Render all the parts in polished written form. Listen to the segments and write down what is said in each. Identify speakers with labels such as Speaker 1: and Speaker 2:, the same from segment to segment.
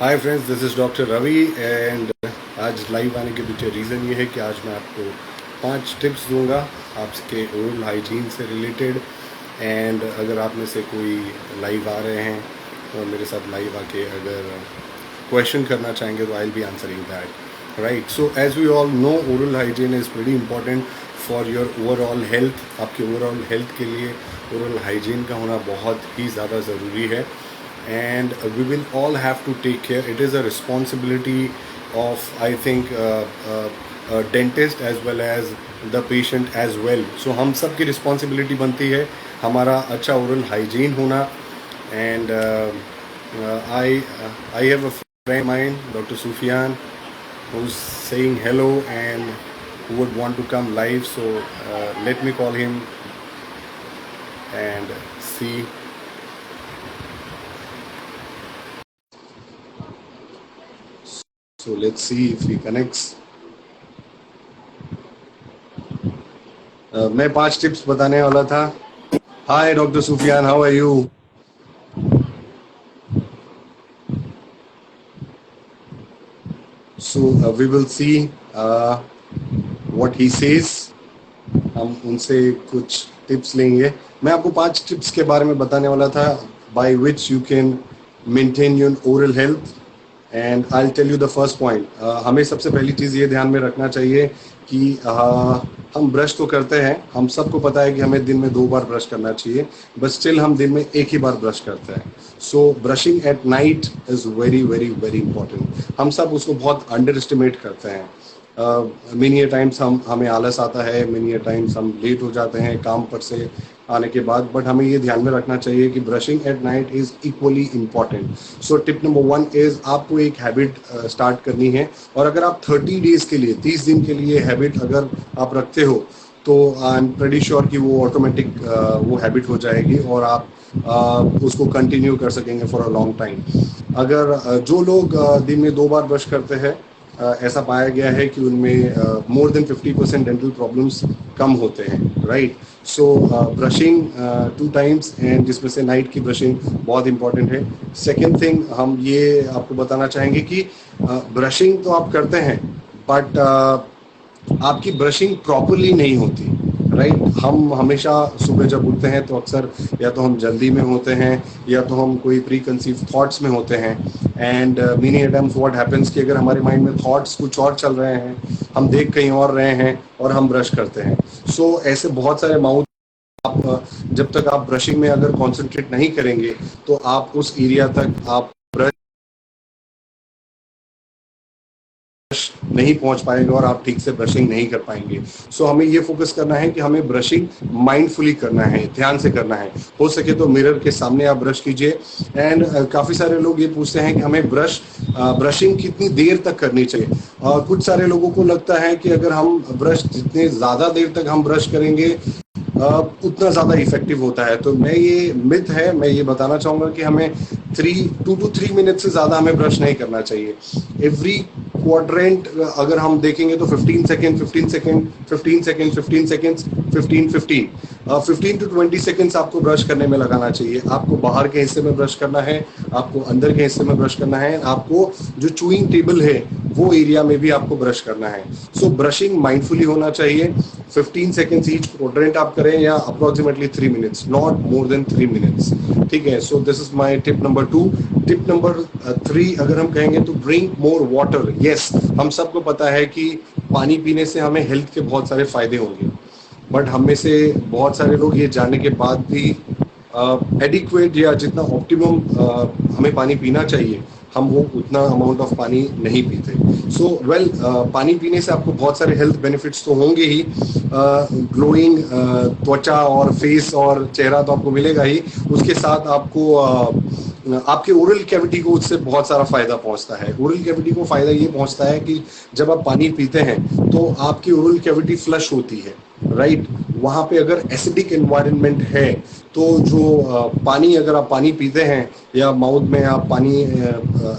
Speaker 1: Hi friends, this is doctor Ravi and आज live आने के पीछे रीज़न ये है कि आज मैं आपको 5 टिप्स दूंगा आपके ओरल हाइजीन से रिलेटेड। एंड अगर आप में से कोई लाइव आ रहे हैं और मेरे साथ लाइव आके अगर क्वेश्चन करना चाहेंगे तो I will be answering that, right. So as we all know, oral hygiene is very important for your overall health. आपके ओवरऑल हेल्थ के लिए ओरल हाइजीन का होना बहुत ही ज़्यादा ज़रूरी है and we will all have to take care. It is a responsibility of, I think, dentist as well as the patient as well. So हम सब की responsibility बनती है हमारा अच्छा oral hygiene होना। And I have a friend of mine, Dr. Sufyan, who's saying hello and who would want to come live. So let me call him and see. So let's see if he connects. मैं 5 tips बताने वाला था। Hi Dr. Sufyan, how are you? So we will see what he says. हम उनसे कुछ tips लेंगे। मैं आपको 5 टिप्स के बारे में बताने वाला था by which you can maintain your oral health. And I tell you the first point. हमें सबसे पहली चीज़ ये ध्यान में रखना चाहिए कि हम ब्रश तो करते हैं, हम सबको पता है कि हमें दिन में 2 बार ब्रश करना चाहिए, बट स्टिल हम दिन में एक ही बार ब्रश करते हैं। So brushing at night is very very very important. हम सब उसको बहुत अंडर एस्टिमेट करते हैं। मेनी टाइम्स हमें आलस आता है, मेनी टाइम्स हम लेट हो जाते हैं काम पर से आने के बाद, बट हमें ये ध्यान में रखना चाहिए कि brushing at night is equally important. So tip number 1 is आपको एक हैबिट स्टार्ट करनी है, और अगर आप 30 डेज के लिए, 30 दिन के लिए हैबिट अगर आप रखते हो तो आई एम प्रेटी श्योर कि वो ऑटोमेटिक वो हैबिट हो जाएगी और आप उसको कंटिन्यू कर सकेंगे फॉर अ लॉन्ग टाइम। अगर जो लोग दिन में 2 बार ब्रश करते हैं, ऐसा पाया गया है कि उनमें मोर देन 50% डेंटल प्रॉब्लम्स कम होते हैं, right. So brushing 2 times, and जिसमें से नाइट की ब्रशिंग बहुत इंपॉर्टेंट है। सेकेंड थिंग हम ये आपको बताना चाहेंगे कि ब्रशिंग तो आप करते हैं, बट आपकी ब्रशिंग प्रॉपरली नहीं होती, राइट। हम हमेशा सुबह जब उठते हैं तो अक्सर या तो हम जल्दी में होते हैं या तो हम कोई प्री कंसीव थॉट्स में होते हैं। And many times what happens कि अगर हमारे माइंड में थॉट्स कुछ और चल रहे हैं, हम देख कहीं और रहे हैं और हम ब्रश करते हैं। सो ऐसे बहुत सारे माउथ, आप जब तक आप ब्रशिंग में अगर कॉन्सेंट्रेट नहीं करेंगे तो आप उस एरिया तक आप नहीं पहुंच पाएंगे और आप ठीक से ब्रशिंग नहीं कर पाएंगे। सो हमें ये फोकस करना है कि हमें ब्रशिंग माइंडफुली करना है, ध्यान से करना है। हो सके तो मिरर के सामने आप ब्रश कीजिए। एंड काफ़ी सारे लोग ये पूछते हैं कि हमें ब्रशिंग कितनी देर तक करनी चाहिए। कुछ सारे लोगों को लगता है कि अगर हम ब्रश जितने ज़्यादा देर तक हम ब्रश करेंगे उतना ज़्यादा इफेक्टिव होता है। तो मैं ये मिथ है, मैं ये बताना चाहूँगा कि हमें 2 to 3 मिनट से ज़्यादा हमें ब्रश नहीं करना चाहिए। एवरी क्वाड्रेंट अगर हम देखेंगे तो 15 second 15 second 15 second 15 seconds 15 to 20 seconds आपको ब्रश करने में लगाना चाहिए। आपको बाहर के हिस्से में ब्रश करना है, आपको अंदर के हिस्से में ब्रश करना है, आपको जो चूइंग टेबल है वो एरिया में भी आपको ब्रश करना है। सो ब्रशिंग माइंडफुली होना चाहिए। 15 सेकेंड्स ईच क्वाड्रेंट आप करें या approximately 3 minutes, not more than 3 minutes, ठीक है। So this is my tip number 2। Tip number 3 अगर हम कहेंगे तो ड्रिंक मोर वाटर। यस, हम सबको पता है कि पानी पीने से हमें हेल्थ के बहुत सारे फायदे होंगे, बट हम में से बहुत सारे लोग ये जानने के बाद भी एडिक्वेट या जितना ऑप्टिमम हमें पानी पीना चाहिए हम वो उतना अमाउंट ऑफ पानी नहीं पीते। सो पानी पीने से आपको बहुत सारे हेल्थ बेनिफिट्स तो होंगे ही। ग्लोइंग त्वचा और फेस और चेहरा तो आपको मिलेगा ही, उसके साथ आपको आपके ओरल कैविटी को उससे बहुत सारा फायदा पहुंचता है। ओरल कैविटी को फायदा ये पहुंचता है कि जब आप पानी पीते हैं तो आपकी ओरल कैविटी फ्लश होती है, राइट। वहाँ पे अगर एसिडिक एनवायरनमेंट है तो जो पानी, अगर आप पानी पीते हैं या माउथ में आप पानी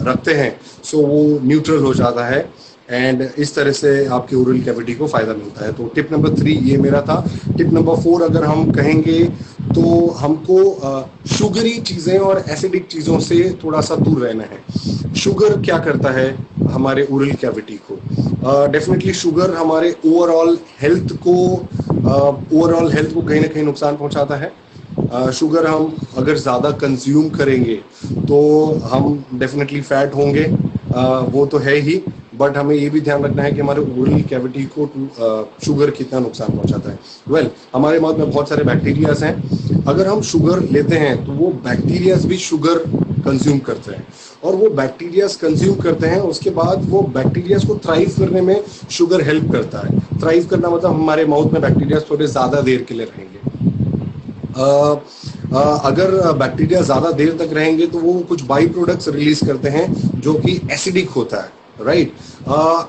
Speaker 1: रखते हैं, सो वो न्यूट्रल हो जाता है एंड इस तरह से आपकी ओरल कैविटी को फायदा मिलता है। तो टिप नंबर 3 ये मेरा था। टिप नंबर 4 अगर हम कहेंगे तो हमको शुगरी चीजें और एसिडिक चीजों से थोड़ा सा दूर रहना है। शुगर क्या करता है हमारे ओरल कैविटी को? डेफिनेटली शुगर हमारे ओवरऑल हेल्थ को कहीं ना कहीं नुकसान पहुंचाता है। शुगर हम अगर ज़्यादा कंज्यूम करेंगे तो हम डेफिनेटली फैट होंगे, वो तो है ही, बट हमें ये भी ध्यान रखना है कि हमारे ओरल कैविटी को शुगर कितना नुकसान पहुंचाता है। हमारे माउथ में बहुत सारे बैक्टीरियाज हैं। अगर हम शुगर लेते हैं तो वो बैक्टीरियाज भी शुगर कंज्यूम करते हैं, और वो बैक्टीरियाज कंज्यूम करते हैं, उसके बाद वो बैक्टीरियाज को थ्राइव करने में शुगर हेल्प करता है। थ्राइव करना मतलब हमारे माउथ में बैक्टीरियाज थोड़े ज़्यादा देर के लिए रहेंगे। अगर बैक्टीरिया ज़्यादा देर तक रहेंगे तो वो कुछ बाई प्रोडक्ट्स रिलीज करते हैं जो कि एसिडिक होता है, राइट।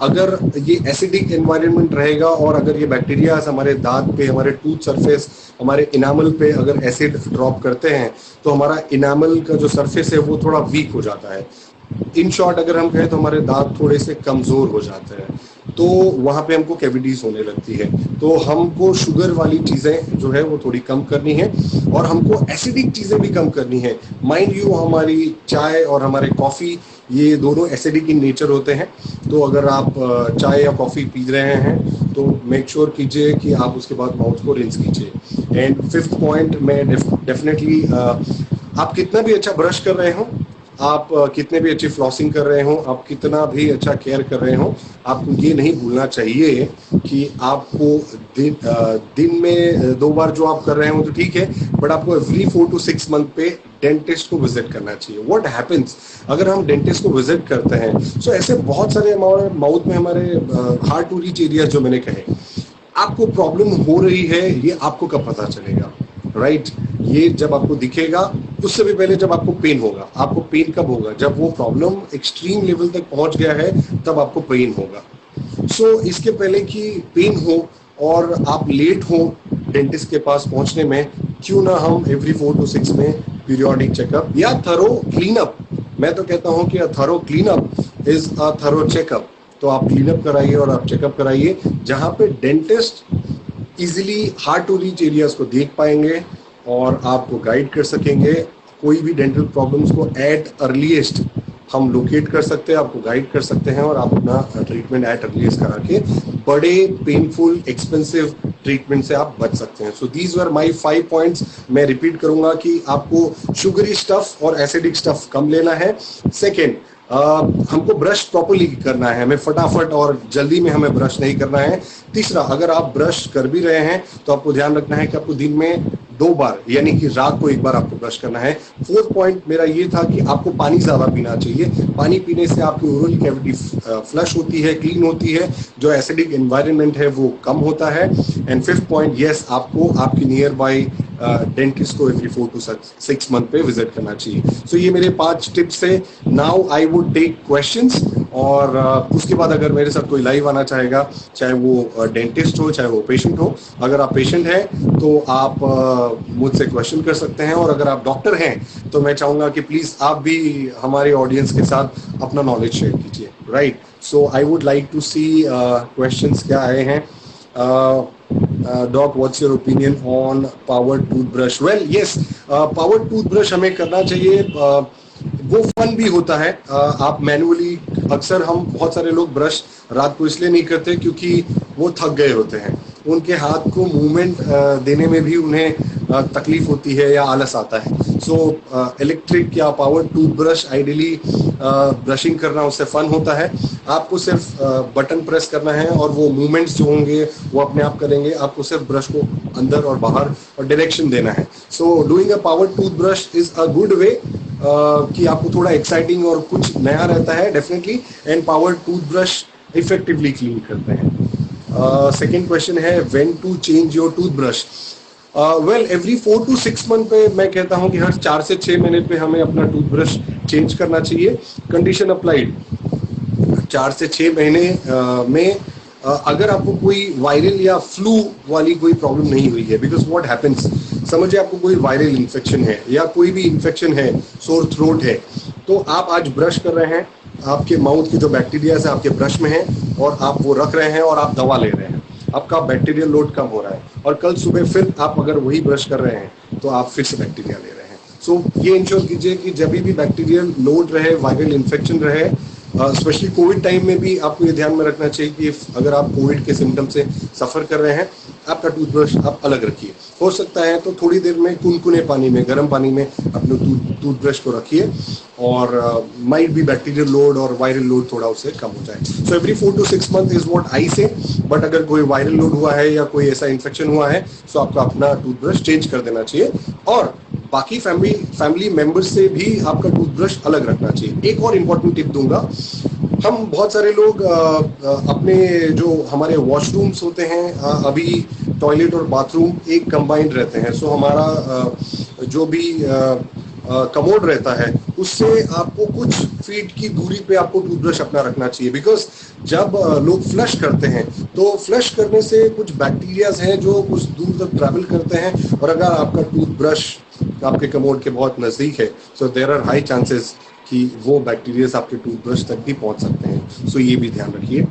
Speaker 1: अगर ये एसिडिक एनवायरनमेंट रहेगा और अगर ये बैक्टीरिया हमारे दांत पे, हमारे टूथ सरफेस, हमारे इनामल पे अगर एसिड ड्रॉप करते हैं तो हमारा इनामल का जो सरफेस है वो थोड़ा वीक हो जाता है। इन शॉर्ट अगर हम कहें तो हमारे दांत थोड़े से कमजोर हो जाते हैं, तो वहां पे हमको कैविटीज होने लगती है। तो हमको शुगर वाली चीजें जो है वो थोड़ी कम करनी है, और हमको एसिडिक चीजें भी कम करनी है। माइंड यू, हमारी चाय और हमारे कॉफी ये दोनों एसिडिक इन नेचर होते हैं। तो अगर आप चाय या कॉफी पी रहे हैं तो मेक श्योर कीजिए कि आप उसके बाद माउथ को रिंस कीजिए। एंड 5th पॉइंट में डेफिनेटली आप कितना भी अच्छा ब्रश कर रहे हो, आप कितने भी अच्छी फ्लॉसिंग कर रहे हो, आप कितना भी अच्छा केयर कर रहे हो, आपको ये नहीं भूलना चाहिए कि आपको दिन में 2 बार जो आप कर रहे हो तो ठीक है, बट आपको एवरी 4 to 6 मंथ पे डेंटिस्ट को विजिट करना चाहिए। व्हाट हैपेंस अगर हम डेंटिस्ट को विजिट करते हैं, सो ऐसे बहुत सारे हमारे माउथ में, हमारे हार्ड टू रीच एरिया जो मैंने कहे, आपको प्रॉब्लम हो रही है, ये आपको कब पता चलेगा, राइट? ये जब आपको दिखेगा, उससे भी पहले जब आपको पेन होगा। आपको पेन कब होगा? जब वो प्रॉब्लम एक्सट्रीम लेवल तक पहुंच गया है, तब आपको पेन होगा। सो इसके पहले कि पेन हो और आप लेट हो डेंटिस्ट के पास पहुंचने में, क्यों ना हम एवरी 4 to 6 में पीरियोडिक चेकअप या थरो क्लीनअप, मैं तो कहता हूं कि thorough cleanup is a thorough checkup. तो आप क्लीनअप कराइए और आप चेकअप कराइए, जहां पे dentist easily hard to reach areas को देख पाएंगे और आपको गाइड कर सकेंगे। कोई भी डेंटल प्रॉब्लम्स को एट अर्लीस्ट हम लोकेट कर सकते हैं, आपको गाइड कर सकते हैं, और आप अपना ट्रीटमेंट एट अर्लीस्ट करा के बड़े पेनफुल एक्सपेंसिव ट्रीटमेंट से आप बच सकते हैं। So these were my 5 points. मैं रिपीट करूंगा कि आपको शुगरी स्टफ और एसिडिक स्टफ कम लेना है। सेकेंड, हमको ब्रश प्रॉपरली करना है, हमें फटाफट और जल्दी में हमें ब्रश नहीं करना है। तीसरा, अगर आप ब्रश कर भी रहे हैं तो आपको ध्यान रखना है कि आपको दिन में 2 बार, यानी कि रात को 1 बार आपको ब्रश करना है। 4th पॉइंट मेरा ये था कि आपको पानी ज्यादा पीना चाहिए। पानी पीने से आपकी ओरल कैविटी फ्लश होती है, क्लीन होती है, जो एसिडिक एनवायरनमेंट है वो कम होता है। एंड 5th पॉइंट, यस, आपको आपकी नियर बाई डेंटिस्ट को एवरी 4 to 6 मंथ पे विजिट करना चाहिए। सो ये मेरे 5 टिप्स है। Now I would take questions, और उसके बाद अगर मेरे साथ कोई लाइव आना चाहेगा, चाहे वो डेंटिस्ट हो चाहे वो पेशेंट हो, अगर आप पेशेंट हैं तो आप मुझसे क्वेश्चन कर सकते हैं, और अगर आप डॉक्टर हैं तो मैं चाहूंगा कि प्लीज आप भी हमारे ऑडियंस के साथ अपना नॉलेज शेयर कीजिए, right? So I would like to see questions क्या आए हैं। Doc, what's your opinion on power toothbrush? Well, yes, power toothbrush हमें करना चाहिए। वो फन भी होता है। आप मैनुअली, अक्सर हम बहुत सारे लोग ब्रश रात को इसलिए नहीं करते क्योंकि वो थक गए होते हैं, उनके हाथ को मूवमेंट देने में भी उन्हें तकलीफ होती है या आलस आता है। सो इलेक्ट्रिक या पावर टूथब्रश आइडियली ब्रशिंग करना उससे फन होता है। आपको सिर्फ बटन प्रेस करना है और वो मूवमेंट्स जो होंगे वो अपने आप करेंगे। आपको सिर्फ ब्रश को अंदर और बाहर और डायरेक्शन देना है। So doing a power toothbrush is a good way कि आपको थोड़ा एक्साइटिंग और कुछ नया रहता है definitely. And power toothbrush effectively clean करते हैं। सेकेंड क्वेश्चन है, when to change your toothbrush? Well, every 4 to 6 month पे मैं कहता हूं कि हर 4 से 6 महीने पे हमें अपना टूथब्रश चेंज करना चाहिए। कंडीशन अप्लाइड, 4 से 6 महीने में अगर आपको कोई वायरल या फ्लू वाली कोई प्रॉब्लम नहीं हुई है, बिकॉज व्हाट हैपेंस, समझिए आपको कोई वायरल इन्फेक्शन है या कोई भी इन्फेक्शन है, सोर थ्रोट है, तो आप आज ब्रश कर रहे हैं, आपके माउथ की जो बैक्टीरिया है आपके ब्रश में है और आप वो रख रहे हैं और आप दवा ले रहे हैं, आपका बैक्टीरियल लोड कम हो रहा है और कल सुबह फिर आप अगर वही ब्रश कर रहे हैं तो आप फिर से बैक्टीरिया ले रहे हैं। सो ये इंश्योर कीजिए कि जब भी बैक्टीरियल लोड रहे, वायरल इन्फेक्शन रहे, स्पेशली कोविड टाइम में भी आपको ये ध्यान में रखना चाहिए कि अगर आप कोविड के सिम्टम से सफ़र कर रहे हैं, आपका टूथब्रश आप अलग रखिए। हो सकता है तो थोड़ी देर में कुनकुने पानी में, गर्म पानी में अपने टूथब्रश को रखिए और माइट भी बैक्टीरियल लोड और वायरल लोड थोड़ा उससे कम हो जाए। So every 4 to 6 month is what I से। बट अगर कोई वायरल लोड हुआ है या कोई ऐसा इन्फेक्शन हुआ है तो आपको अपना टूथब्रश चेंज कर देना चाहिए और बाकी फैमिली मेंबर्स से भी आपका टूथब्रश अलग रखना चाहिए। एक और इम्पोर्टेंट टिप दूंगा, हम बहुत सारे लोग अपने जो हमारे वॉशरूम्स होते हैं, अभी टॉयलेट और बाथरूम एक कंबाइंड रहते हैं। सो हमारा जो भी कमोड रहता है उससे आपको कुछ फीट की दूरी पे आपको टूथब्रश अपना रखना चाहिए, बिकॉज जब लोग फ्लश करते हैं तो फ्लश करने से कुछ बैक्टीरियाज हैं जो कुछ दूर तक ट्रैवल करते हैं और अगर आपका टूथब्रश आपके कमोड के बहुत नजदीक है so there are high chances कि वो बैक्टीरियाज आपके टूथब्रश तक भी पहुंच सकते हैं। सो ये भी ध्यान रखिए।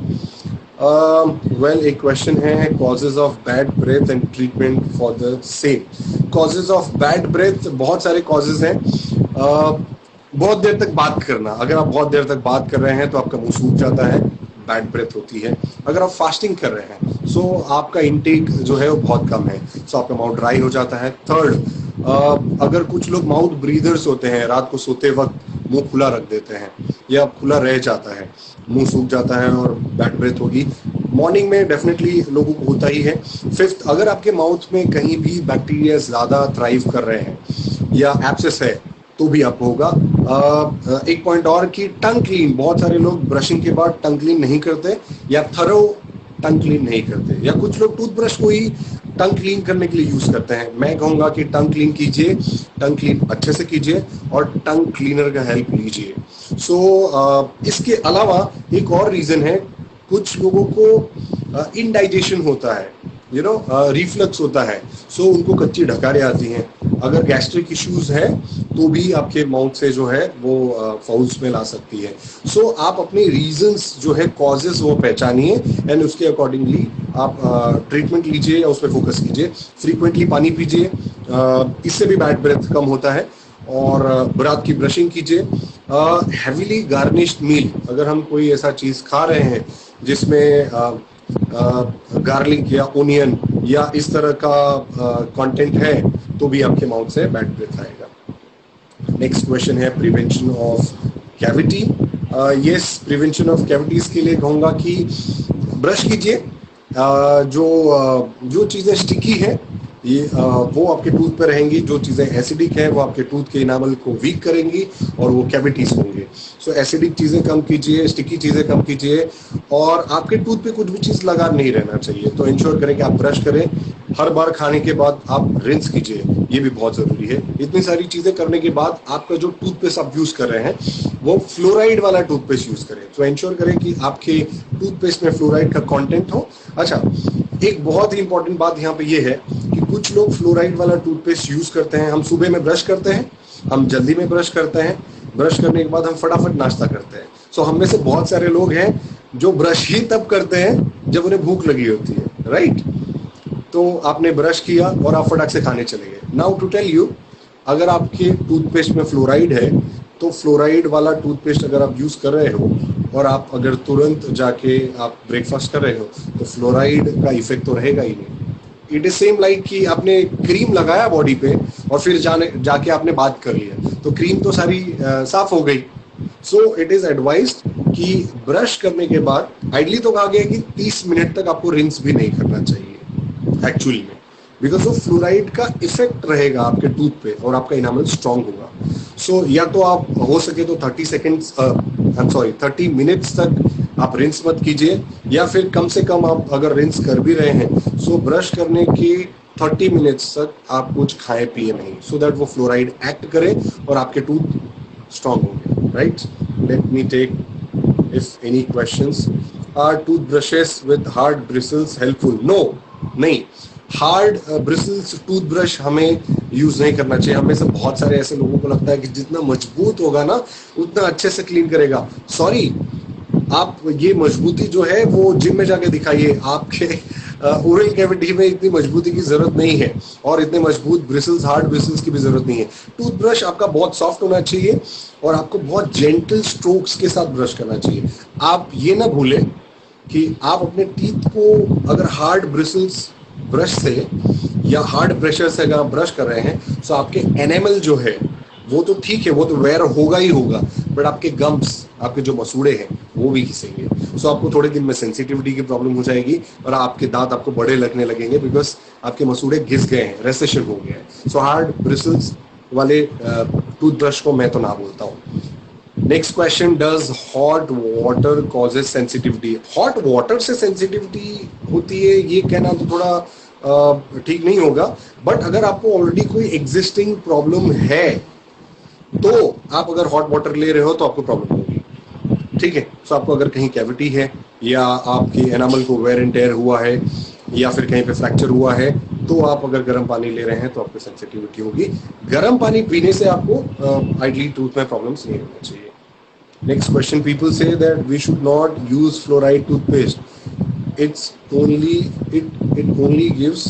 Speaker 1: वेल, एक क्वेश्चन है, causes of bad breath and treatment for the same. Causes of bad breath, बहुत सारे कॉजेज हैं। बहुत देर तक बात करना, अगर आप बहुत देर तक बात कर रहे हैं तो आपका मुंह सूख जाता है, बैड ब्रेथ होती है। अगर आप फास्टिंग कर रहे हैं सो आपका इंटेक जो है वो बहुत कम है, सो आपका माउथ ड्राई हो जाता है। थर्ड, अगर कुछ लोग माउथ ब्रीदर्स होते हैं, रात को सोते वक्त मुंह खुला रख देते हैं या खुला रह जाता है, मुंह सूख जाता है और बैड ब्रेथ होगी। मॉर्निंग में डेफिनेटली लोगों को होता ही है। फिफ्थ, अगर आपके माउथ में कहीं भी बैक्टीरिया ज्यादा थ्राइव कर रहे हैं या एब्सेस है तो भी आपको होगा। एक पॉइंट और कि टंग क्लीन, बहुत सारे लोग ब्रशिंग के बाद टंग क्लीन नहीं करते या थरो टंग क्लीन नहीं करते, या कुछ लोग टूथब्रश को ही टंग क्लीन करने के लिए यूज करते हैं। मैं कहूंगा कि टंग क्लीन कीजिए, टंग क्लीन अच्छे से कीजिए और टंग क्लीनर का हेल्प लीजिए। सो इसके अलावा एक और रीजन है, कुछ लोगों को इनडाइजेशन होता है, रिफ्लक्स होता है, सो उनको कच्ची ढकारें आती हैं। अगर गैस्ट्रिक इश्यूज है तो भी आपके माउथ से जो है वो फाउल स्मेल आ सकती है। सो आप अपने रीजंस जो है, कॉजेस, वो पहचानिए एंड उसके अकॉर्डिंगली आप ट्रीटमेंट लीजिए या उस पर फोकस कीजिए। फ्रीक्वेंटली पानी पीजिए, इससे भी बैड ब्रेथ कम होता है। और रात की ब्रशिंग कीजिए। हैवीली गार्निश्ड मील, अगर हम कोई ऐसा चीज खा रहे हैं जिसमें गार्लिक या ओनियन या इस तरह का कंटेंट है तो भी आपके माउथ से बैड ब्रेथ आएगा। नेक्स्ट क्वेश्चन है, prevention of cavity. Yes, prevention of cavities के लिए कहूंगा कि ब्रश कीजिए। जो चीजें स्टिकी है ये वो आपके टूथ पे रहेंगी, जो चीजें एसिडिक है वो आपके टूथ के इनामल को वीक करेंगी और वो कैविटीज होंगे। सो एसिडिक चीजें कम कीजिए, स्टिकी चीजें कम कीजिए और आपके टूथ पे कुछ भी चीज लगा नहीं रहना चाहिए। तो इंश्योर करें कि आप ब्रश करें, हर बार खाने के बाद आप रिंस कीजिए, ये भी बहुत जरूरी है। इतनी सारी चीजें करने के बाद आपका जो टूथपेस्ट आप यूज कर रहे हैं वो फ्लोराइड वाला टूथपेस्ट यूज करें। तो इंश्योर करें कि आपके टूथपेस्ट में फ्लोराइड का कंटेंट हो। अच्छा, एक बहुत ही इंपॉर्टेंट बात यहाँ पे ये है कि कुछ लोग फ्लोराइड वाला टूथपेस्ट यूज करते हैं। हम सुबह में ब्रश करते हैं, हम जल्दी में ब्रश करते हैं, ब्रश करने के बाद हम फटाफट नाश्ता करते हैं। सो हम में से बहुत सारे लोग हैं जो ब्रश ही तब करते हैं जब उन्हें भूख लगी होती है, राइट? तो आपने ब्रश किया और आप फटाक से खाने चले गए। नाउ टू टेल यू, अगर आपके टूथपेस्ट में फ्लोराइड है तो फ्लोराइड वाला टूथपेस्ट अगर आप यूज कर रहे हो और आप अगर तुरंत जाके आप ब्रेकफास्ट कर रहे हो तो फ्लोराइड का इफेक्ट तो रहेगा ही नहीं। इट इज सेम लाइक कि आपने क्रीम लगाया बॉडी पे और फिर जाके आपने बात कर लिया तो क्रीम तो सारी साफ हो गई। सो इट इज एडवाइज्ड कि ब्रश करने के बाद, आइडली तो कहा गया कि 30 मिनट तक आपको रिंस भी नहीं करना चाहिए एक्चुअली में, बिकॉज वो फ्लोराइड का इफेक्ट रहेगा आपके टूथ पे और आपका इनामल स्ट्रांग होगा। सो या तो आप हो सके तो 30 मिनट्स तक आप रिंस मत कीजिए, या फिर कम से कम आप अगर रिंस कर भी रहे हैं सो ब्रश करने की 30 मिनट्स तक आप कुछ खाए पिए नहीं, सो दैट वो फ्लोराइड एक्ट करे और आपके टूथ स्ट्रांग होंगे, right? Let me take if any questions. Are toothbrushes with hard bristles helpful? No, नहीं। हार्ड ब्रिसल्स टूथब्रश हमें यूज नहीं करना चाहिए। हमें से बहुत सारे ऐसे लोगों को लगता है कि जितना मजबूत होगा ना उतना अच्छे से क्लीन करेगा। सॉरी, आप ये मजबूती जो है वो जिम में जाके दिखाइए। आपके ओरल कैविटी में इतनी मजबूती की जरूरत नहीं है और इतने मजबूत ब्रिसल्स, हार्ड ब्रिसल्स की भी जरूरत नहीं है। टूथब्रश आपका बहुत सॉफ्ट होना चाहिए और आपको बहुत जेंटल स्ट्रोक्स के साथ ब्रश करना चाहिए। आप ये ना भूलें कि आप अपने टीथ को अगर हार्ड ब्रिसल्स ब्रश से या हार्ड प्रेशर से अगर आप ब्रश कर रहे हैं तो आपके एनेमल जो है वो तो ठीक है, वो तो वेयर होगा ही होगा, बट आपके गम्स, आपके जो मसूड़े हैं वो भी घिसेंगे। सो आपको थोड़े दिन में सेंसिटिविटी की प्रॉब्लम हो जाएगी और आपके दांत आपको बड़े लगने लगेंगे बिकॉज आपके मसूड़े घिस गए हैं, रेसेशन हो गया है। सो हार्ड ब्रिसल्स वाले टूथब्रश को मैं तो ना बोलता हूँ। Next question, does hot water causes sensitivity? Hot water से सेंसिटिविटी होती है ये कहना तो थोड़ा ठीक नहीं होगा, बट अगर आपको ऑलरेडी कोई एग्जिस्टिंग प्रॉब्लम है तो आप अगर हॉट वाटर ले रहे हो तो आपको प्रॉब्लम होगी। ठीक है, तो आपको अगर कहीं कैविटी है या आपकी एनामल को वेयर एंड टेयर हुआ है या फिर कहीं पे फ्रैक्चर हुआ है तो आप अगर गर्म पानी ले रहे हैं तो आपको सेंसिटिविटी होगी। गर्म पानी पीने से आपको आइडली टूथ में प्रॉब्लम्स नहीं होना चाहिए। नेक्स्ट क्वेश्चन, पीपल से that we should not use fluoride toothpaste, it only gives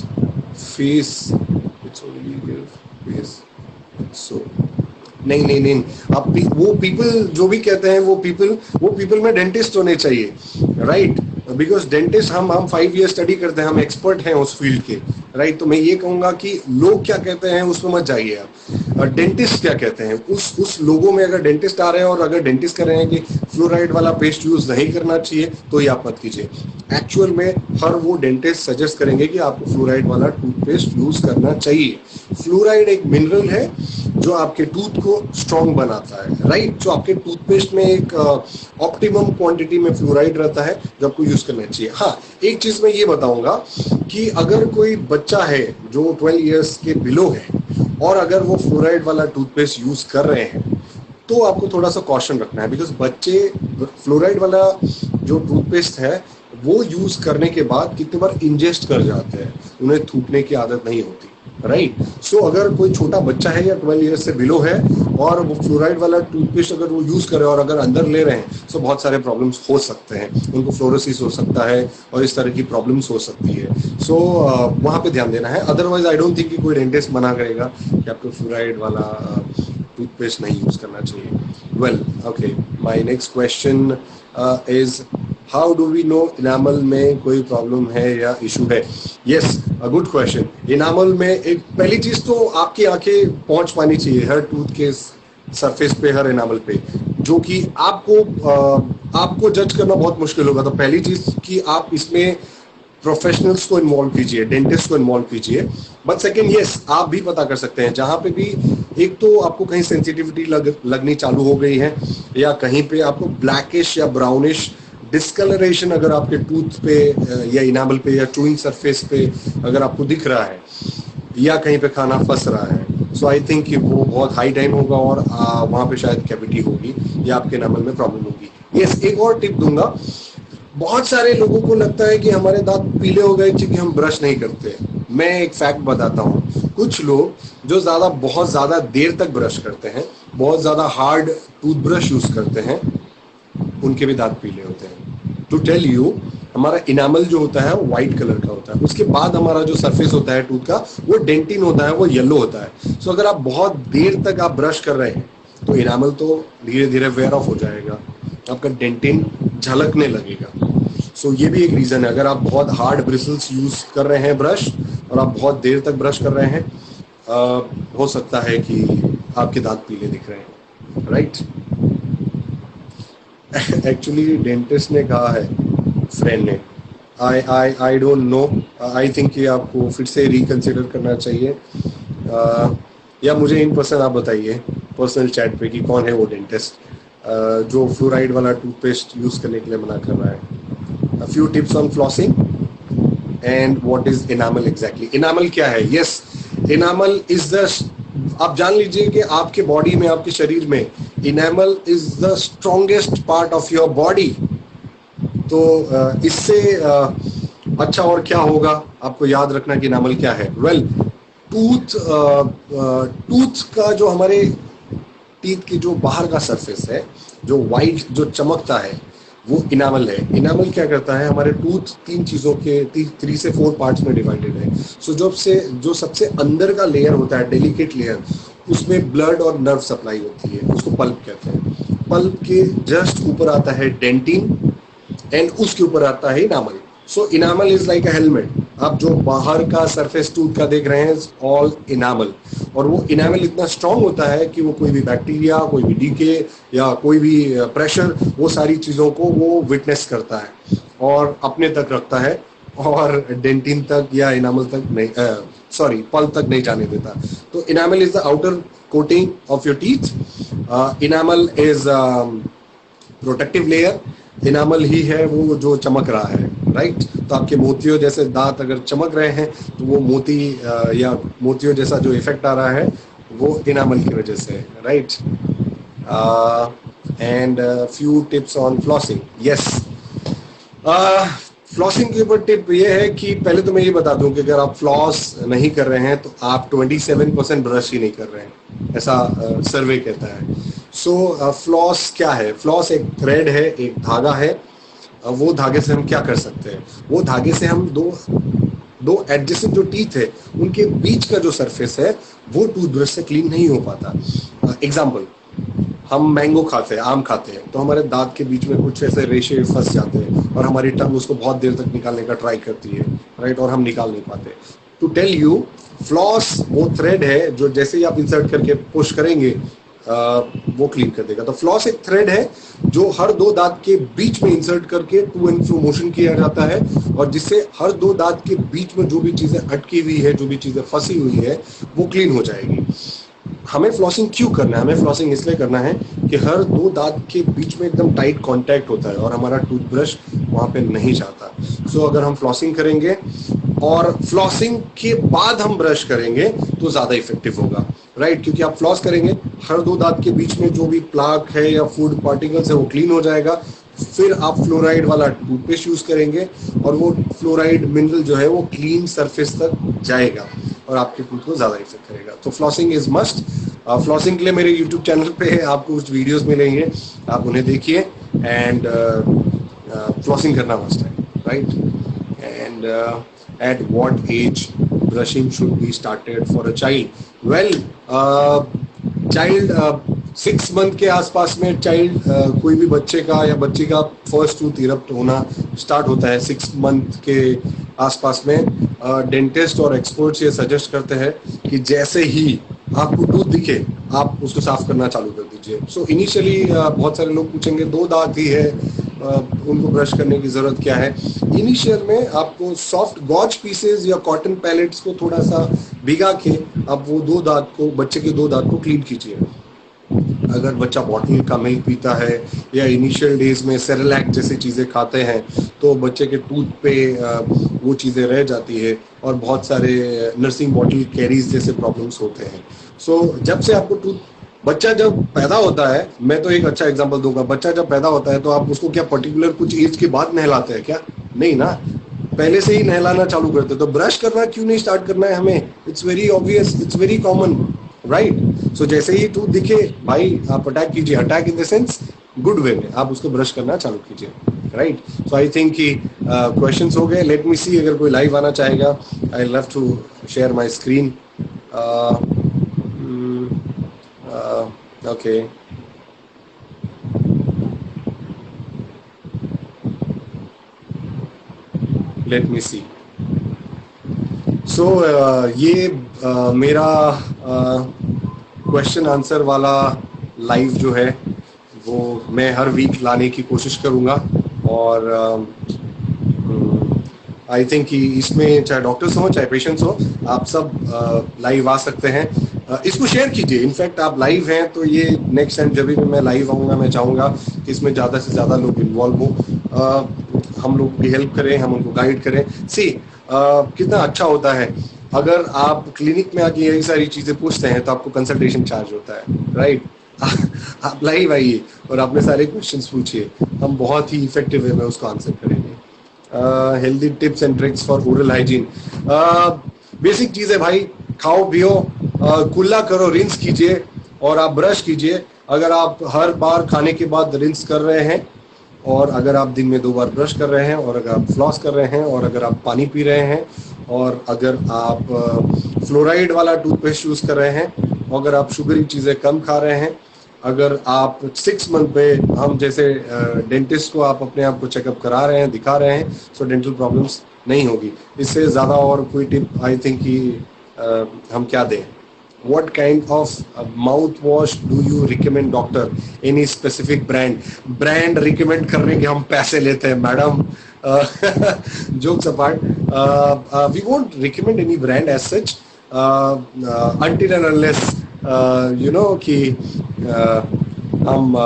Speaker 1: face, it's only gives face, so नहीं नहीं नहीं, आप वो पीपल जो भी कहते हैं वो पीपल में डेंटिस्ट होने चाहिए, राइट? बिकॉज डेंटिस्ट हम 5 ईयर स्टडी करते हैं, हम एक्सपर्ट हैं उस फील्ड के, राइट? तो मैं ये कहूंगा कि लोग क्या कहते हैं उसमें मत जाइए आप, डेंटिस्ट क्या कहते हैं उस लोगों में अगर डेंटिस्ट आ रहे हैं और अगर डेंटिस्ट कह रहे हैं कि फ्लोराइड वाला पेस्ट यूज नहीं करना चाहिए तो ये आप मत कीजिए। एक्चुअल में हर वो डेंटिस्ट सजेस्ट करेंगे कि आपको फ्लोराइड वाला टूथपेस्ट यूज करना चाहिए। फ्लोराइड एक मिनरल है जो आपके टूथ को स्ट्रॉन्ग बनाता है, राइट? जो आपके टूथपेस्ट में एक ऑप्टिमम क्वांटिटी में फ्लोराइड रहता है जो आपको यूज करना चाहिए। हाँ, एक चीज मैं ये बताऊंगा कि अगर कोई बच्चा है जो 12 इयर्स के बिलो है और अगर वो फ्लोराइड वाला टूथपेस्ट यूज कर रहे हैं तो आपको थोड़ा सा कॉशन रखना है, बिकॉज बच्चे फ्लोराइड वाला जो टूथपेस्ट है वो यूज करने के बाद कितने बार इंजेस्ट कर जाते हैं, उन्हें थूकने की आदत नहीं होती, राइट? सो अगर कोई छोटा बच्चा है या 12 ईयर्स से बिलो है और वो फ्लोराइड वाला टूथपेस्ट अगर वो यूज करे और अगर अंदर ले रहे हैं तो बहुत सारे प्रॉब्लम्स हो सकते हैं, उनको फ्लोरोसिस हो सकता है और इस तरह की प्रॉब्लम्स हो सकती है। सो वहाँ पे ध्यान देना है। अदरवाइज आई डोंट थिंक कि कोई डेंटिस्ट मना करेगा कि आपको फ्लोराइड वाला टूथपेस्ट नहीं यूज करना चाहिए। Well, okay, my next question is how do we know enamel में कोई प्रॉब्लम है या इशू है? Yes, a good question. Enamel में एक पहली चीज तो आपकी आंखें पहुंच पानी चाहिए हर टूथ के सरफेस पे, हर इनामल पे, जो कि आपको जज करना बहुत मुश्किल होगा। तो पहली चीज कि आप इसमें प्रोफेशनल्स को इन्वॉल्व कीजिए, डेंटिस्ट को इन्वॉल्व कीजिए। बट सेकेंड, यस, आप भी पता कर सकते हैं जहां पे भी एक तो आपको कहीं सेंसिटिविटी लगनी चालू हो गई है या कहीं पे आपको ब्लैकिश या ब्राउनिश डिस्कलरेशन अगर आपके टूथ पे या इनामल पे या चूइंग सरफेस पे अगर आपको दिख रहा है या कहीं पे खाना फंस रहा है, सो आई थिंक कि वो बहुत हाई टाइम होगा और वहां पे शायद कैविटी होगी या आपके इनामल में प्रॉब्लम होगी। यस, एक और टिप दूंगा, बहुत सारे लोगों को लगता है कि हमारे दांत पीले हो गए क्योंकि हम ब्रश नहीं करते। मैं एक फैक्ट बताता हूँ, कुछ लोग जो बहुत ज्यादा देर तक ब्रश करते हैं, बहुत ज्यादा हार्ड टूथब्रश यूज करते हैं, उनके भी दांत पीले होते हैं। टू टेल यू, हमारा इनामल जो होता है वो व्हाइट कलर का होता है, उसके बाद हमारा जो सरफेस होता है टूथ का वो डेंटिन होता है, वो येलो होता है। सो अगर आप बहुत देर तक आप ब्रश कर रहे हैं तो इनामल तो धीरे धीरे वेयर ऑफ हो जाएगा, आपका डेंटिन झलकने लगेगा। सो ये भी एक रीजन है। अगर आप बहुत हार्ड ब्रिसल्स यूज कर रहे हैं ब्रश और आप बहुत देर तक ब्रश कर रहे हैं, हो सकता है कि आपके दांत पीले दिख रहे हैं, राइट? एक्चुअली डेंटिस्ट ने कहा है, फ्रेंड ने, I don't know, I think कि आपको फिर से रिकंसिडर करना चाहिए, या मुझे इन पर्सन आप बताइए पर्सनल चैट पे कि कौन है वो डेंटिस्ट जो फ्लोराइड वाला टूथपेस्ट यूज करने के लिए मना कर रहा है। A few tips on flossing and what is enamel exactly. Enamel क्या है? यस, इनामल इज द, आप जान लीजिए कि आपके बॉडी में, आपके शरीर में enamel is the strongest part of your body. तो इससे अच्छा और क्या होगा आपको याद रखना कि इनामल क्या है। वेल, टूथ टूथ का जो हमारे टीथ के जो बाहर का सरफेस है, जो वाइट जो चमकता है, वो इनामल है। इनामल क्या करता है, हमारे टूथ तीन चीजों के 3 से 4 पार्ट्स में डिवाइडेड है। सो जब से जो सबसे अंदर का लेयर होता है, डेलिकेट लेयर, उसमें ब्लड और नर्व सप्लाई होती है, उसको पल्प कहते हैं। पल्प के जस्ट ऊपर आता है डेंटिन एंड उसके ऊपर आता है enamel. So enamel is like a helmet. आप जो बाहर का सरफेस टूथ का देख रहे हैं ऑल इनामल, और वो इनामल इतना स्ट्रांग होता है कि वो कोई भी बैक्टीरिया, कोई भी डीके या कोई भी प्रेशर, वो सारी चीजों को वो विटनेस करता है और अपने तक रखता है, और डेंटिन तक या इनामल तक नहीं, सॉरी पल्प तक नहीं जाने देता। तो enamel is the outer coating of your teeth. Enamel is protective layer. Enamel ही है वो जो चमक रहा है, राइट। तो आपके मोतियों जैसे दांत अगर चमक रहे हैं तो वो मोती या मोतियों जैसा जो इफेक्ट आ रहा है वो इनामल की वजह से है, right. And few tips on flossing. Yes, flossing के ऊपर टिप ये है कि पहले तो मैं ये बता दूं कि अगर आप फ्लॉस नहीं कर रहे हैं तो आप 27% ब्रश ही नहीं कर रहे हैं, ऐसा सर्वे कहता है। सो फ्लॉस क्या है? फ्लॉस एक थ्रेड है, एक धागा है। वो धागे से हम क्या कर सकते हैं? वो धागे से हम दो एडजेसेंट जो टीथ है उनके बीच का जो सरफेस है वो टूथब्रश से क्लीन नहीं हो पाता। एग्जाम्पल, हम मैंगो खाते हैं, आम खाते हैं, तो हमारे दांत के बीच में कुछ ऐसे रेशे फंस जाते हैं और हमारी टंग उसको बहुत देर तक निकालने का ट्राई करती है, राइट, और हम निकाल नहीं पाते। टू टेल यू, फ्लॉस वो थ्रेड है जो जैसे ही आप इंसर्ट करके पुश करेंगे वो क्लीन कर देगा। तो फ्लॉस एक थ्रेड है जो हर दो दांत के बीच में इंसर्ट करके टू एंड फ्रो मोशन किया जाता है, और जिससे हर दो दांत के बीच में जो भी चीजें अटकी हुई है, जो भी चीजें फंसी हुई है, वो क्लीन हो जाएगी। हमें फ्लॉसिंग क्यों करना है? हमें फ्लॉसिंग इसलिए करना है कि हर दो दांत के बीच में एकदम टाइट कांटेक्ट होता है और हमारा टूथब्रश वहां पे नहीं जाता। सो अगर हम फ्लॉसिंग करेंगे और फ्लॉसिंग के बाद हम ब्रश करेंगे तो ज्यादा इफेक्टिव होगा, राइट। क्योंकि आप फ्लॉस करेंगे, हर दो दांत के बीच में जो भी प्लाक है या फूड पार्टिकल्स है वो क्लीन हो जाएगा। फिर आप फ्लोराइड वाला टूथपेस्ट यूज करेंगे और वो फ्लोराइड मिनरल जो है वो क्लीन सरफेस तक जाएगा और आपके टूथ को ज्यादा इफेक्ट करेगा। तो फ्लॉसिंग इज मस्ट। फ्लॉसिंग के लिए मेरे यूट्यूब चैनल पे आपको कुछ वीडियोस मिलेंगे, आप उन्हें देखिए। एंड फ्लॉसिंग करना मस्ट है, right. And at what age brushing should be started for a child? Well, child 6 month के आसपास में चाइल्ड कोई भी बच्चे का या बच्ची का फर्स्ट टूथ इरप्ट होना स्टार्ट होता है 6 मंथ के आसपास में। डेंटिस्ट और एक्सपर्ट्स ये सजेस्ट करते हैं कि जैसे ही आपको टूथ दिखे आप उसको साफ करना चालू कर दीजिए। सो इनिशियली बहुत सारे लोग पूछेंगे 2 दांत ही है, उनको ब्रश करने की जरूरत क्या है? इनिशियल में आपको सॉफ्ट गॉज पीसेस या कॉटन पैलेट्स को थोड़ा सा भिगा के आप वो 2 दांत को, बच्चे के 2 दांत को क्लीन कीजिए। अगर बच्चा बॉटल का मिल्क पीता है या इनिशियल डेज में सेरेलैक जैसी चीज़ें खाते हैं तो बच्चे के टूथ पे वो चीज़ें रह जाती है और बहुत सारे नर्सिंग बॉटल कैरीज जैसे प्रॉब्लम्स होते हैं। सो जब से आपको बच्चा जब पैदा होता है, मैं तो एक अच्छा एग्जांपल दूंगा, बच्चा जब पैदा होता है तो आप उसको क्या पर्टिकुलर कुछ एज के बाद नहलाते हैं क्या? नहीं ना, पहले से ही नहलाना चालू करते। तो ब्रश करना क्यों नहीं स्टार्ट करना है हमें? It's very obvious, it's very common, right. So जैसे ही टूथ दिखे भाई आप अटैक कीजिए, attack in the sense good way में, आप उसको ब्रश करना चालू कीजिए, राइट। सो आई थिंक कि क्वेश्चंस हो गए। लेट मी सी अगर कोई लाइव आना चाहेगा। I love to share my screen. Okay, let me see. So ये मेरा क्वेश्चन आंसर वाला लाइव जो है वो मैं हर वीक लाने की कोशिश करूंगा, और आई थिंक कि इसमें चाहे डॉक्टर्स हो चाहे पेशेंट्स हो, आप सब लाइव आ सकते हैं। इसको शेयर कीजिए। इनफैक्ट आप लाइव हैं तो ये नेक्स्ट टाइम जब भी मैं लाइव आऊँगा मैं चाहूँगा कि इसमें ज़्यादा से ज़्यादा लोग इन्वॉल्व हो, हम लोग की हेल्प करें, हम उनको गाइड करें। सी कितना अच्छा होता है अगर आप क्लिनिक में आके यही सारी चीज़ें पूछते हैं तो आपको कंसल्टेशन चार्ज होता है, राइट। आप लाइव आइए और अपने सारे क्वेश्चंस पूछिए, हम बहुत ही इफेक्टिव वे में उसको आंसर करेंगे। Healthy tips and tricks for oral hygiene, basic चीज़ है भाई, खाओ पियो, कुल्ला करो, रिंस कीजिए और आप ब्रश कीजिए। अगर आप हर बार खाने के बाद रिंस कर रहे हैं, और अगर आप दिन में 2 बार ब्रश कर रहे हैं, और अगर आप फ्लॉस कर रहे हैं, और अगर आप पानी पी रहे हैं, और अगर आप फ्लोराइड वाला टूथपेस्ट यूज कर रहे हैं, अगर आप शुगरी चीजें कम खा रहे हैं, अगर आप 6 मंथ पे हम जैसे डेंटिस्ट को आप अपने आप को चेकअप करा रहे हैं, दिखा रहे हैं, सो डेंटल प्रॉब्लम्स नहीं होगी। इससे ज्यादा और कोई टिप आई थिंक कि हम क्या दें। What kind of mouthwash do you recommend, doctor? Any specific brand? Brand recommend करने के हम पैसे लेते हैं madam. Jokes apart, we won't recommend any brand as such until and unless you know कि हम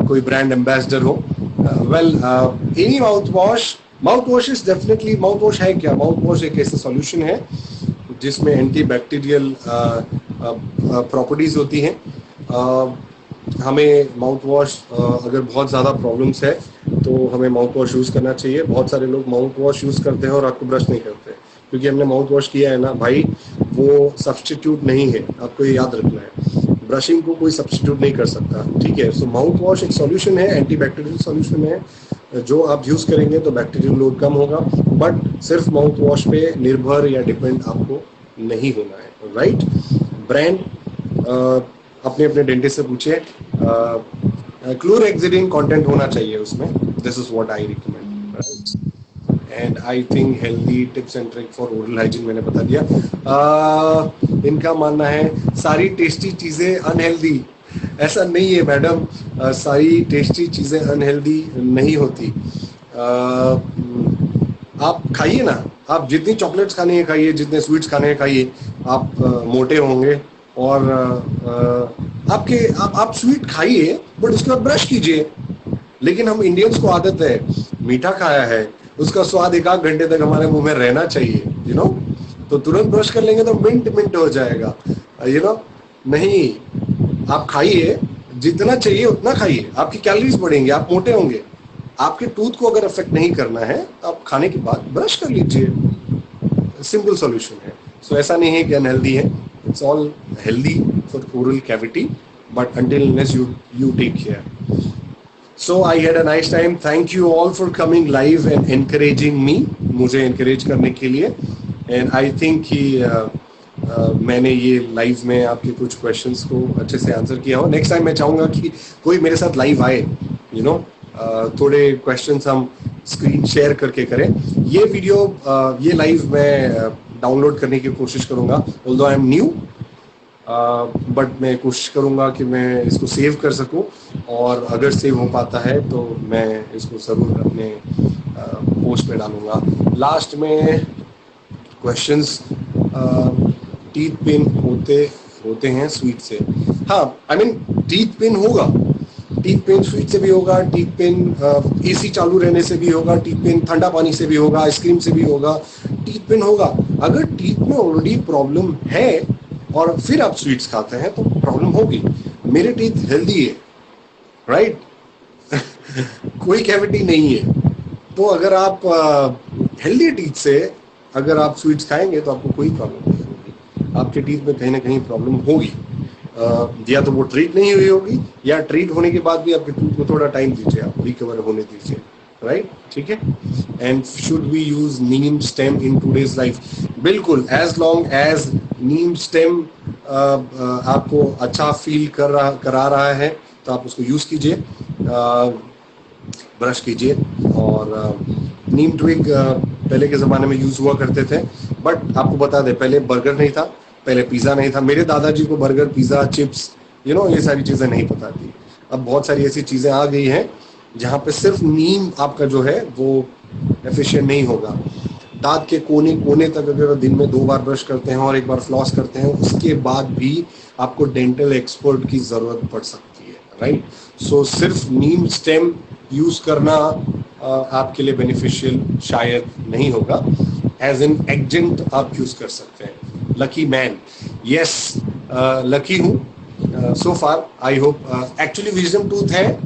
Speaker 1: कोई brand ambassador हो। Well, any mouthwash is definitely, mouthwash है क्या? Mouthwash एक ऐसा solution है जिसमें एंटीबैक्टीरियल प्रॉपर्टीज होती हैं। हमें माउथ वॉश अगर बहुत ज़्यादा प्रॉब्लम्स है तो हमें माउथ वॉश यूज़ करना चाहिए। बहुत सारे लोग माउथ वॉश यूज़ करते हैं और आपको ब्रश नहीं करते, क्योंकि हमने माउथ वॉश किया है ना भाई, वो सब्स्टिट्यूट नहीं है, आपको ये याद रखना है। ब्रशिंग को कोई सब्स्टिट्यूट नहीं कर सकता, ठीक है। सो माउथ वॉश एक सॉल्यूशन है, एंटीबैक्टीरियल सॉल्यूशन है, जो आप यूज़ करेंगे तो बैक्टीरियल लोड कम होगा, बट सिर्फ माउथ वॉश पे निर्भर या डिपेंड आपको नहीं होना है, राइट। ब्रांड अपने अपने डेंटिस्ट से पूछिए। क्लोरहेक्सिडिन कंटेंट होना चाहिए उसमें, this is what I recommend, right. And I think healthy tips and trick for oral hygiene मैंने बता दिया। इनका मानना है सारी टेस्टी चीजें अनहेल्दी, ऐसा नहीं है मैडम, सारी टेस्टी चीजें अनहेल्दी नहीं होती। आप खाइए ना, आप जितनी चॉकलेट्स खानी है खाइए, जितने स्वीट्स खाने हैं खाइए, आप मोटे होंगे। और आप स्वीट खाइए बट उसके बाद ब्रश कीजिए। लेकिन हम इंडियंस को आदत है, मीठा खाया है, उसका स्वाद 1-8 घंटे तक हमारे मुंह में रहना चाहिए, यू नो। तो तुरंत ब्रश कर लेंगे तो मिंट हो जाएगा, यू नो। नहीं, आप खाइए, जितना चाहिए उतना खाइए, आपकी कैलोरीज बढ़ेंगे, आप मोटे होंगे। आपके टूथ को अगर अफेक्ट नहीं करना है तो आप खाने के बाद ब्रश कर लीजिए, सिंपल सॉल्यूशन है। सो ऐसा नहीं है कि अनहेल्दी है, it's all healthy for oral cavity, but until unless you take care. So I had a nice time. Thank you all for coming live and encouraging me, मुझे encourage करने के लिए। And I think कि मैंने ये live में आपके कुछ क्वेश्चंस को अच्छे से आंसर किया हो। नेक्स्ट टाइम मैं चाहूँगा कि कोई मेरे साथ लाइव आए, यू नो, थोड़े क्वेश्चंस हम स्क्रीन शेयर करके करें। ये वीडियो ये लाइव मैं डाउनलोड करने की कोशिश करूँगा, although I am new, but मैं कोशिश करूँगा कि मैं इसको सेव कर सकूँ, और अगर सेव हो पाता है तो मैं इसको ज़रूर अपने पोस्ट पे डालूँगा। लास्ट में क्वेश्चंस, टीथ पेन होते हैं स्वीट से? हाँ, आई मीन टीथ पेन होगा, टीथ पेन स्वीट से भी होगा, टीथ पेन एसी चालू रहने से भी होगा, टीथ पेन ठंडा पानी से भी होगा, आइसक्रीम से भी होगा, टीथ पेन होगा। अगर टीथ में ऑलरेडी प्रॉब्लम है और फिर आप स्वीट्स खाते हैं तो प्रॉब्लम होगी। मेरे टीथ हेल्दी है, राइट कोई कैविटी नहीं है। तो अगर आप हेल्दी टीथ से अगर आप स्वीट्स खाएंगे तो आपको कोई प्रॉब्लम नहीं होगी, आपके टीथ में कहीं ना कहीं प्रॉब्लम होगी। या तो वो ट्रीट नहीं हुई होगी, या ट्रीट होने के बाद भी आपके टूथ को थोड़ा टाइम दीजिए, आप रिकवर होने दीजिए, राइट, ठीक है। And should we use neem stem in today's life? बिल्कुल, as long as neem stem आपको अच्छा फील करा रहा है तो आप उसको यूज कीजिए, ब्रश कीजिए। और नीम ट्विग पहले के ज़माने में यूज़ हुआ करते थे, बट आपको बता दें पहले बर्गर नहीं था, पहले पिज़्ज़ा नहीं था। मेरे दादाजी को burger, pizza, chips, you know, ये सारी चीज़ें नहीं पता थी। अब बहुत सारी ऐसी चीज़ें आ गई हैं जहाँ पे सिर्फ नीम आपका जो है वो एफिशिएंट नहीं होगा। दांत के कोने कोने तक अगर दिन में 2 बार ब्रश करते हैं और 1 बार फ्लॉस करते हैं, उसके बाद भी आपको डेंटल एक्सपर्ट की ज़रूरत पड़ सकती है, राइट। सो सिर्फ नीम स्टेम यूज़ करना आपके लिए बेनिफिशियल शायद नहीं होगा, एज एन एजेंट आप यूज़ कर सकते हैं। लकी मैन, यस, लकी हूँ so far, I hope. Actually wisdom tooth है,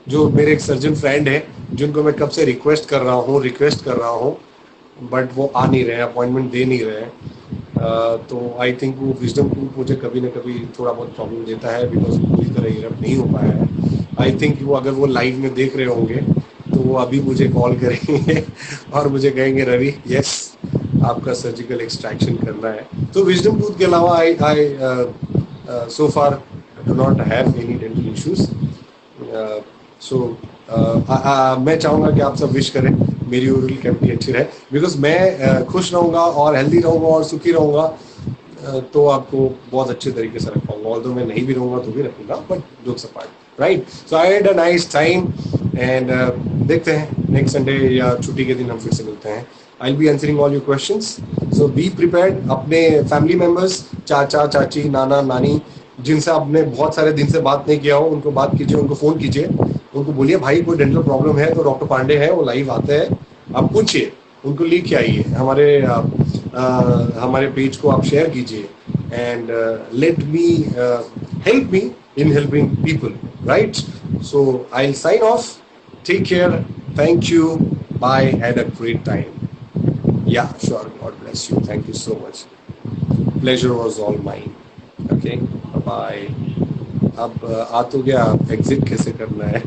Speaker 1: जो मेरे एक सर्जन फ्रेंड है जिनको मैं कब से रिक्वेस्ट कर रहा हूँ, बट वो आ नहीं रहे, अपॉइंटमेंट दे नहीं रहे। तो आई थिंक वो विजडम टूथ मुझे कभी ना कभी थोड़ा बहुत प्रॉब्लम देता है, बिकॉज पूरी तरह इरप्ट नहीं हो पाया है। आई थिंक वो अगर वो लाइव में देख रहे होंगे तो वो अभी मुझे कॉल करेंगे और मुझे कहेंगे रवि यस आपका सर्जिकल एक्सट्रैक्शन करना है। तो विजडम टूथ के अलावा I I so far do not have any dental issues. So मैं चाहूंगा कि आप सब विश करें मेरी ओरल कैविटी अच्छी रहे, बिकॉज मैं खुश रहूंगा और हेल्दी रहूंगा और सुखी रहूंगा तो आपको बहुत अच्छे तरीके से रख पाऊंगा। ऑल्दो मैं नहीं भी रहूंगा तो भी रखूंगा, but jokes apart, right. So I had a nice time and देखते हैं नेक्स्ट संडे या छुट्टी के दिन हम फिर से मिलते हैं। आई will be answering all your questions, so be prepared. अपने फैमिली मेंबर्स, चाचा चाची, नाना नानी, जिनसे आपने बहुत सारे दिन से बात नहीं किया हो, उनको बात कीजिए, उनको फोन कीजिए, उनको बोलिए भाई कोई डेंटल प्रॉब्लम है तो डॉक्टर पांडे है, वो लाइव आते हैं, आप पूछिए, उनको लेके आइए हमारे पेज को आप शेयर कीजिए and let me help me in helping people, right. So I will sign off, take care, thank you, bye, had a great time. Yeah sure, God bless you, thank you so much, pleasure was all mine. Okay bye. अब आ तो गया, exit कैसे करना है।